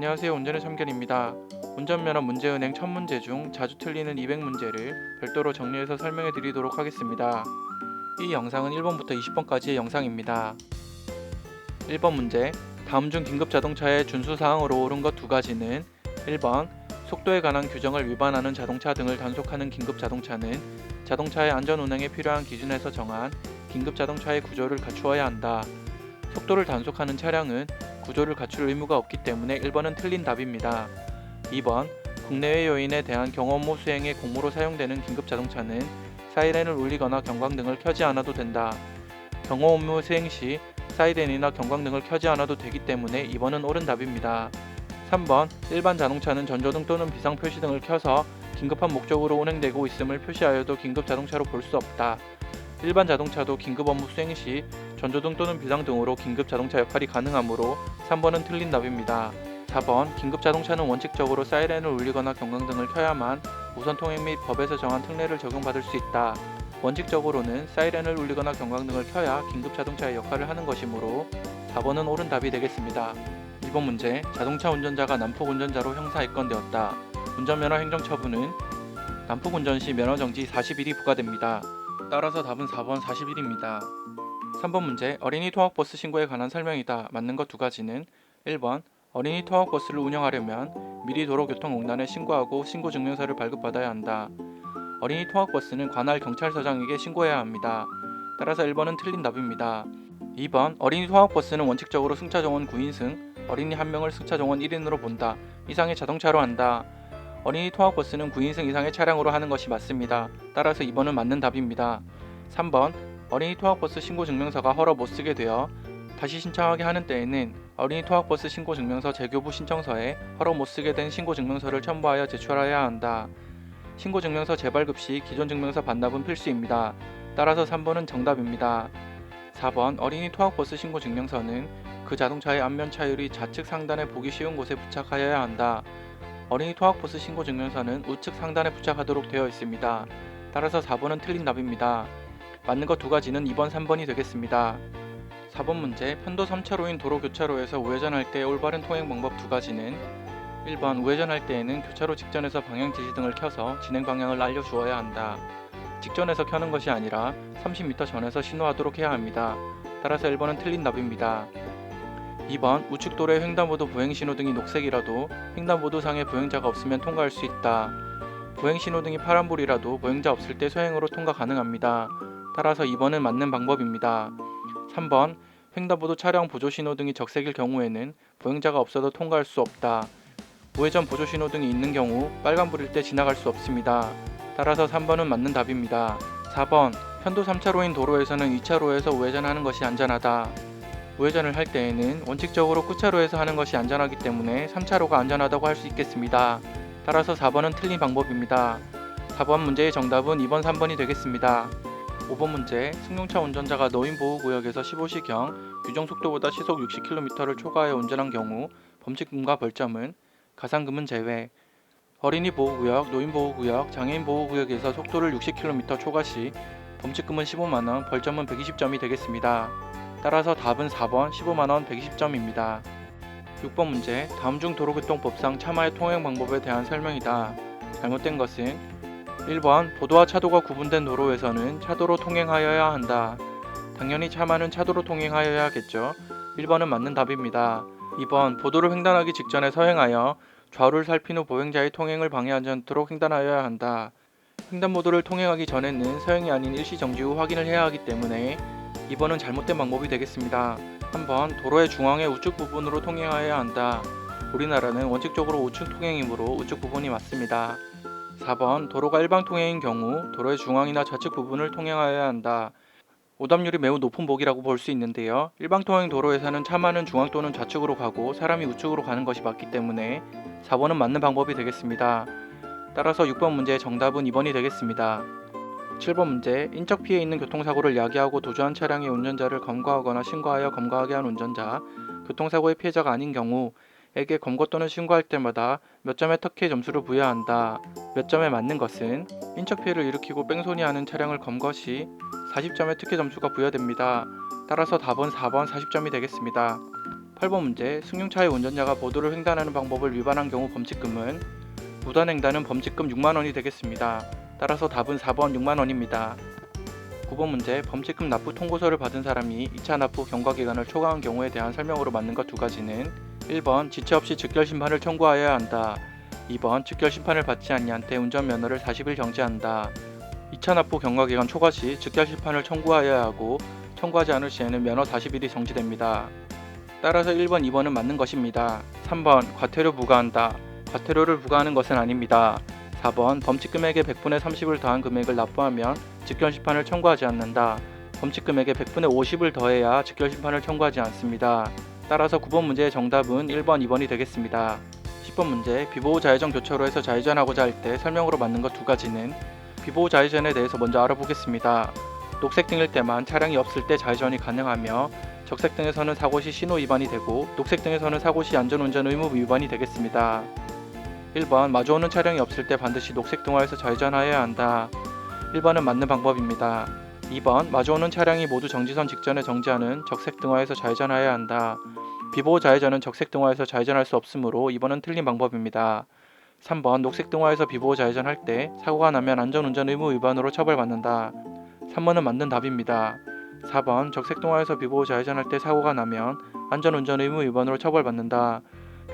안녕하세요. 운전의 참견입니다. 운전면허 문제은행 1000문제 중 자주 틀리는 200문제를 별도로 정리해서 설명해 드리도록 하겠습니다. 이 영상은 1번부터 20번까지의 영상입니다. 1번 문제. 다음 중 긴급 자동차의 준수사항으로 옳은 것 두 가지는 1번 속도에 관한 규정을 위반하는 자동차 등을 단속하는 긴급 자동차는 자동차의 안전 운행에 필요한 기준에서 정한 긴급 자동차의 구조를 갖추어야 한다. 속도를 단속하는 차량은 구조를 갖출 의무가 없기 때문에 1번은 틀린 답입니다. 2번 국내외 요인에 대한 경호 업무 수행에 공무로 사용되는 긴급 자동차는 사이렌을 울리거나 경광등을 켜지 않아도 된다. 경호 업무 수행 시 사이렌이나 경광등을 켜지 않아도 되기 때문에 2번은 옳은 답입니다. 3번 일반 자동차는 전조등 또는 비상표시등을 켜서 긴급한 목적으로 운행되고 있음을 표시하여도 긴급 자동차로 볼 수 없다. 일반 자동차도 긴급 업무 수행 시 전조등 또는 비상등으로 긴급 자동차 역할이 가능하므로 3번은 틀린 답입니다. 4번 긴급 자동차는 원칙적으로 사이렌을 울리거나 경광등을 켜야만 우선 통행 및 법에서 정한 특례를 적용받을 수 있다. 원칙적으로는 사이렌을 울리거나 경광등을 켜야 긴급 자동차의 역할을 하는 것이므로 4번은 옳은 답이 되겠습니다. 2번 문제. 자동차 운전자가 난폭 운전자로 형사 입건되었다. 운전면허 행정처분은 난폭 운전 시 면허정지 40일이 부과됩니다. 따라서 답은 4번 40일입니다. 3번 문제. 어린이 통학버스 신고에 관한 설명이다. 맞는 것 두 가지는 1번 어린이 통학버스를 운영하려면 미리 도로교통공단에 신고하고 신고증명서를 발급받아야 한다. 어린이 통학버스는 관할 경찰서장에게 신고해야 합니다. 따라서 1번은 틀린 답입니다. 2번 어린이 통학버스는 원칙적으로 승차정원 9인승, 어린이 1명을 승차정원 1인으로 본다. 이상의 자동차로 한다. 어린이 통학버스는 9인승 이상의 차량으로 하는 것이 맞습니다. 따라서 2번은 맞는 답입니다. 3번 어린이 통학버스 신고증명서가 허락 못쓰게 되어 다시 신청하게 하는 때에는 어린이 통학버스 신고증명서 재교부 신청서에 허락 못쓰게 된 신고증명서를 첨부하여 제출해야 한다. 신고증명서 재발급 시 기존 증명서 반납은 필수입니다. 따라서 3번은 정답입니다. 4번 어린이 통학버스 신고증명서는 그 자동차의 앞면 차율이 좌측 상단에 보기 쉬운 곳에 부착하여야 한다. 어린이 통학버스 신고증명서는 우측 상단에 부착하도록 되어 있습니다. 따라서 4번은 틀린 답입니다. 맞는 것 두 가지는 2번, 3번이 되겠습니다. 4번 문제. 편도 3차로인 도로교차로에서 우회전할 때 올바른 통행 방법 두 가지는 1번 우회전할 때에는 교차로 직전에서 방향 지시등을 켜서 진행 방향을 알려주어야 한다. 직전에서 켜는 것이 아니라 30m 전에서 신호하도록 해야 합니다. 따라서 1번은 틀린 답입니다. 2번 우측 도로의 횡단보도 보행신호등이 녹색이라도 횡단보도상에 보행자가 없으면 통과할 수 있다. 보행신호등이 파란불이라도 보행자 없을 때 소행으로 통과 가능합니다. 따라서 2번은 맞는 방법입니다. 3번 횡단보도 차량 보조신호등이 적색일 경우에는 보행자가 없어도 통과할 수 없다. 우회전 보조신호등이 있는 경우 빨간불일 때 지나갈 수 없습니다. 따라서 3번은 맞는 답입니다. 4번 편도 3차로인 도로에서는 2차로에서 우회전하는 것이 안전하다. 우회전을 할 때에는 원칙적으로 끝차로에서 하는 것이 안전하기 때문에 3차로가 안전하다고 할 수 있겠습니다. 따라서 4번은 틀린 방법입니다. 4번 문제의 정답은 2번, 3번이 되겠습니다. 5번 문제. 승용차 운전자가 노인보호구역에서 15시경 규정속도보다 시속 60km를 초과하여 운전한 경우 범칙금과 벌점은 가산금은 제외. 어린이 보호구역, 노인보호구역, 장애인보호구역에서 속도를 60km 초과 시 범칙금은 15만원, 벌점은 120점이 되겠습니다. 따라서 답은 4번 15만원 120점입니다. 6번 문제. 다음 중 도로교통법상 차마의 통행 방법에 대한 설명이다. 잘못된 것은 1번 보도와 차도가 구분된 도로에서는 차도로 통행하여야 한다. 당연히 차마는 차도로 통행하여야겠죠. 1번은 맞는 답입니다. 2번 보도를 횡단하기 직전에 서행하여 좌우를 살핀 후 보행자의 통행을 방해하지 않도록 횡단하여야 한다. 횡단보도를 통행하기 전에는 서행이 아닌 일시정지 후 확인을 해야 하기 때문에 2번은 잘못된 방법이 되겠습니다. 3번 도로의 중앙의 우측 부분으로 통행하여야 한다. 우리나라는 원칙적으로 우측 통행이므로 우측 부분이 맞습니다. 4번 도로가 일방 통행인 경우 도로의 중앙이나 좌측 부분을 통행하여야 한다. 오답률이 매우 높은 보기라고 볼 수 있는데요. 일방 통행 도로에서는 차마는 중앙 또는 좌측으로 가고 사람이 우측으로 가는 것이 맞기 때문에 4번은 맞는 방법이 되겠습니다. 따라서 6번 문제의 정답은 2번이 되겠습니다. 7번 문제. 인적 피해 있는 교통사고를 야기하고 도주한 차량의 운전자를 검거하거나 신고하여 검거하게 한 운전자, 교통사고의 피해자가 아닌 경우에게 검거 또는 신고할 때마다 몇 점의 특혜 점수를 부여한다. 몇 점에 맞는 것은 인적 피해를 일으키고 뺑소니하는 차량을 검거 시 40점의 특혜 점수가 부여됩니다. 따라서 답은 4번 40점이 되겠습니다. 8번 문제, 승용차의 운전자가 보도를 횡단하는 방법을 위반한 경우 범칙금은 무단횡단은 범칙금 6만원이 되겠습니다. 따라서 답은 4번 6만원입니다. 9번 문제, 범칙금 납부 통고서를 받은 사람이 2차 납부 경과기간을 초과한 경우에 대한 설명으로 맞는 것 두 가지는 1번 지체 없이 즉결심판을 청구하여야 한다. 2번 즉결심판을 받지 않는 한테 운전면허를 40일 정지한다. 2차 납부 경과기간 초과 시 즉결심판을 청구하여야 하고 청구하지 않을 시에는 면허 40일이 정지됩니다. 따라서 1번, 2번은 맞는 것입니다. 3번 과태료 부과한다. 과태료를 부과하는 것은 아닙니다. 4번 범칙금액의 100분의 30을 더한 금액을 납부하면 즉결심판을 청구하지 않는다. 범칙금액의 100분의 50을 더해야 즉결심판을 청구하지 않습니다. 따라서 9번 문제의 정답은 1번, 2번이 되겠습니다. 10번 문제, 비보호 좌회전 교차로에서 좌회전하고자 할 때 설명으로 맞는 것 두 가지는 비보호 좌회전에 대해서 먼저 알아보겠습니다. 녹색등일 때만 차량이 없을 때 좌회전이 가능하며 적색등에서는 사고 시 신호 위반이 되고 녹색등에서는 사고 시 안전운전 의무 위반이 되겠습니다. 1번 마주오는 차량이 없을 때 반드시 녹색등화에서 좌회전하여야 한다. 1번은 맞는 방법입니다. 2번 마주오는 차량이 모두 정지선 직전에 정지하는 적색등화에서 좌회전하여야 한다. 비보호 좌회전은 적색등화에서 좌회전할 수 없으므로 2번은 틀린 방법입니다. 3번 녹색등화에서 비보호 좌회전할 때 사고가 나면 안전운전 의무 위반으로 처벌받는다. 3번은 맞는 답입니다. 4번 적색등화에서 비보호 좌회전할 때 사고가 나면 안전운전 의무 위반으로 처벌받는다.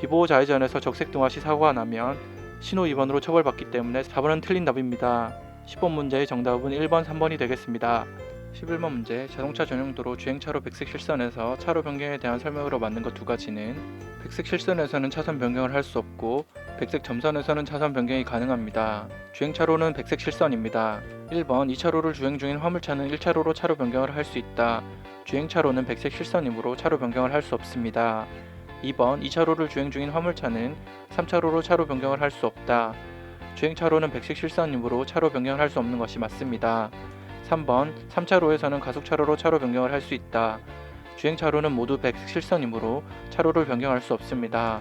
비보호 좌회전에서 적색등화 시 사고가 나면 신호 위반으로 처벌받기 때문에 4번은 틀린 답입니다. 10번 문제의 정답은 1번, 3번이 되겠습니다. 11번 문제, 자동차 전용도로 주행차로 백색 실선에서 차로 변경에 대한 설명으로 맞는 것 두 가지는 백색 실선에서는 차선 변경을 할 수 없고 백색 점선에서는 차선 변경이 가능합니다. 주행차로는 백색 실선입니다. 1번 2차로를 주행 중인 화물차는 1차로로 차로 변경을 할 수 있다. 주행차로는 백색 실선이므로 차로 변경을 할 수 없습니다. 2번 2차로를 주행 중인 화물차는 3차로로 차로 변경을 할 수 없다. 주행차로는 백색 실선이므로 차로 변경을 할 수 없는 것이 맞습니다. 3번 3차로에서는 가속차로로 차로 변경을 할 수 있다. 주행차로는 모두 백색 실선이므로 차로를 변경할 수 없습니다.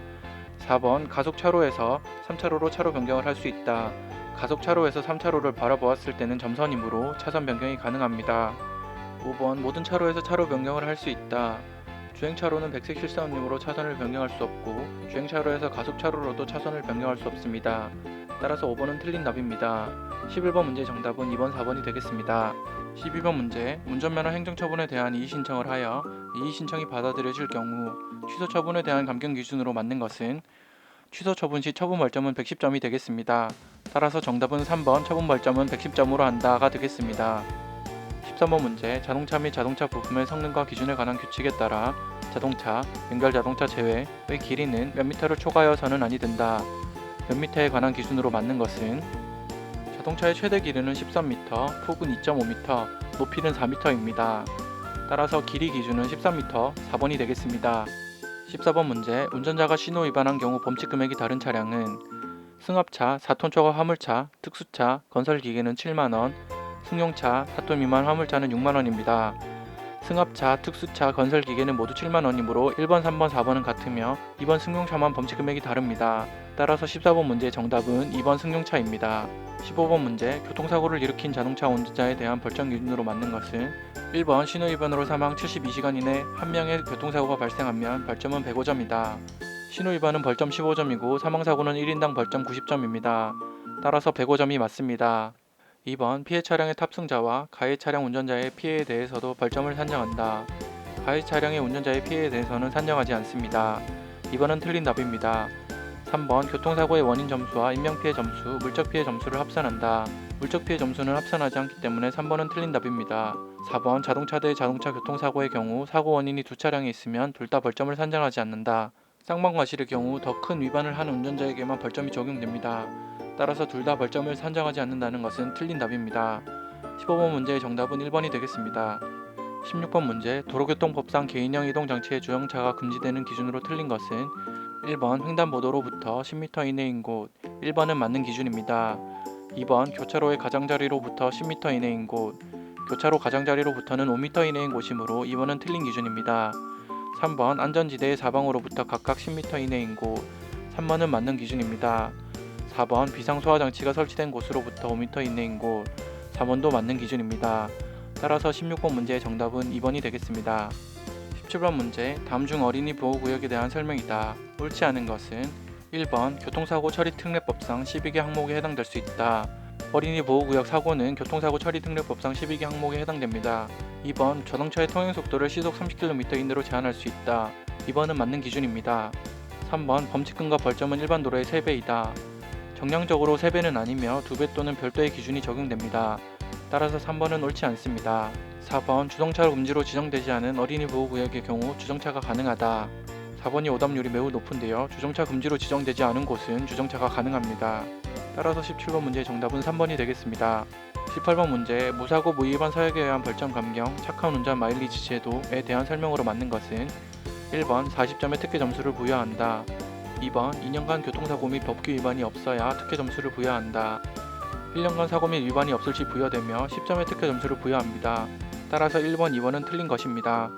4번 가속차로에서 3차로로 차로 변경을 할 수 있다. 가속차로에서 3차로를 바라보았을 때는 점선이므로 차선 변경이 가능합니다. 5번 모든 차로에서 차로 변경을 할 수 있다. 주행차로는 백색 실선이므로 차선을 변경할 수 없고 주행차로에서 가속차로로도 차선을 변경할 수 없습니다. 따라서 5번은 틀린 답입니다. 11번 문제의 정답은 2번, 4번이 되겠습니다. 12번 문제, 운전면허 행정처분에 대한 이의신청을 하여 이의신청이 받아들여질 경우 취소처분에 대한 감경 기준으로 맞는 것은 취소처분 시 처분 벌점은 110점이 되겠습니다. 따라서 정답은 3번 처분 벌점은 110점으로 한다가 되겠습니다. 13번 문제, 자동차 및 자동차 부품의 성능과 기준에 관한 규칙에 따라 자동차, 연결 자동차 제외의 길이는 몇 미터를 초과하여서는 아니 된다. 몇 미터에 관한 기준으로 맞는 것은 자동차의 최대 길이는 13m, 폭은 2.5m, 높이는 4m입니다. 따라서 길이 기준은 13m, 4번이 되겠습니다. 14번 문제, 운전자가 신호 위반한 경우 범칙 금액이 다른 차량은 승합차, 4톤 초과 화물차, 특수차, 건설기계는 7만원, 승용차, 4톤 미만 화물차는 6만원입니다. 승합차, 특수차, 건설기계는 모두 7만원이므로 1번, 3번, 4번은 같으며 2번 승용차만 범칙 금액이 다릅니다. 따라서 14번 문제의 정답은 2번 승용차입니다. 15번 문제, 교통사고를 일으킨 자동차 운전자에 대한 벌점 기준으로 맞는 것은 1번 신호위반으로 사망 72시간 이내 한 명의 교통사고가 발생하면 벌점은 105점이다. 신호위반은 벌점 15점이고 사망사고는 1인당 벌점 90점입니다. 따라서 105점이 맞습니다. 2번 피해 차량의 탑승자와 가해 차량 운전자의 피해에 대해서도 벌점을 산정한다. 가해 차량의 운전자의 피해에 대해서는 산정하지 않습니다. 2번은 틀린 답입니다. 3번 교통사고의 원인 점수와 인명피해 점수, 물적피해 점수를 합산한다. 물적피해 점수는 합산하지 않기 때문에 3번은 틀린 답입니다. 4번 자동차 대 자동차 교통사고의 경우 사고 원인이 두 차량이 있으면 둘 다 벌점을 산정하지 않는다. 쌍방과실의 경우 더 큰 위반을 한 운전자에게만 벌점이 적용됩니다. 따라서 둘 다 벌점을 산정하지 않는다는 것은 틀린 답입니다. 15번 문제의 정답은 1번이 되겠습니다. 16번 문제, 도로교통법상 개인형 이동장치의 주행차가 금지되는 기준으로 틀린 것은 1번 횡단보도로부터 10m 이내인 곳, 1번은 맞는 기준입니다. 2번 교차로의 가장자리로부터 10m 이내인 곳, 교차로 가장자리로부터는 5m 이내인 곳이므로 2번은 틀린 기준입니다. 3번 안전지대의 사방으로부터 각각 10m 이내인 곳, 3번은 맞는 기준입니다. 4번 비상소화장치가 설치된 곳으로부터 5m 이내인 곳, 4번도 맞는 기준입니다. 따라서 16번 문제의 정답은 2번이 되겠습니다. 17번 문제, 다음 중 어린이 보호구역에 대한 설명이다. 옳지 않은 것은 1번 교통사고 처리 특례법상 12개 항목에 해당될 수 있다. 어린이 보호구역 사고는 교통사고 처리 특례법상 12개 항목에 해당됩니다. 2번 자동차의 통행속도를 시속 30km 이내로 제한할 수 있다. 2번은 맞는 기준입니다. 3번 범칙금과 벌점은 일반 도로의 3배이다. 정량적으로 3배는 아니며 2배 또는 별도의 기준이 적용됩니다. 따라서 3번은 옳지 않습니다. 4번 주정차 금지로 지정되지 않은 어린이 보호구역의 경우 주정차가 가능하다. 4번이 오답률이 매우 높은데요. 주정차 금지로 지정되지 않은 곳은 주정차가 가능합니다. 따라서 17번 문제의 정답은 3번이 되겠습니다. 18번 문제, 무사고 무위반 사역에 의한 벌점 감경, 착한 운전 마일리지 제도에 대한 설명으로 맞는 것은 1번 40점의 특혜 점수를 부여한다. 2번 2년간 교통사고 및 법규 위반이 없어야 특혜 점수를 부여한다. 1년간 사고 및 위반이 없을 시 부여되며 10점의 특혜 점수를 부여합니다. 따라서 1번, 2번은 틀린 것입니다.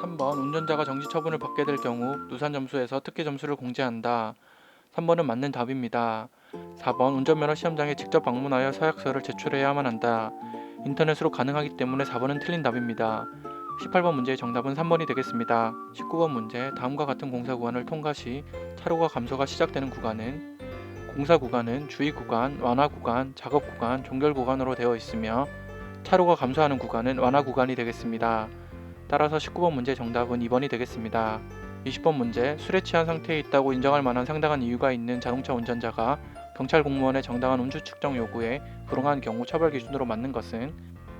3번 운전자가 정지 처분을 받게 될 경우 누산 점수에서 특혜 점수를 공제한다. 3번은 맞는 답입니다. 4번 운전면허 시험장에 직접 방문하여 서약서를 제출해야만 한다. 인터넷으로 가능하기 때문에 4번은 틀린 답입니다. 18번 문제의 정답은 3번이 되겠습니다. 19번 문제, 다음과 같은 공사 구간을 통과 시 차로가 감소가 시작되는 구간은 공사 구간은 주의 구간, 완화 구간, 작업 구간, 종결 구간으로 되어 있으며 차로가 감소하는 구간은 완화 구간이 되겠습니다. 따라서 19번 문제의 정답은 2번이 되겠습니다. 20번 문제, 술에 취한 상태에 있다고 인정할 만한 상당한 이유가 있는 자동차 운전자가 경찰 공무원의 정당한 음주 측정 요구에 불응한 경우 처벌 기준으로 맞는 것은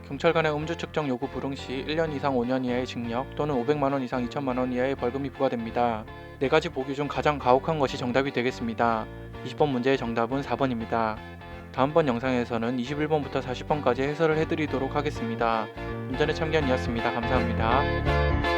경찰관의 음주 측정 요구 불응 시 1년 이상 5년 이하의 징역 또는 500만원 이상 2천만원 이하의 벌금이 부과됩니다. 4가지 보기 중 가장 가혹한 것이 정답이 되겠습니다. 20번 문제의 정답은 4번입니다. 다음번 영상에서는 21번부터 40번까지 해설을 해드리도록 하겠습니다. 운전에 참견이었습니다. 감사합니다.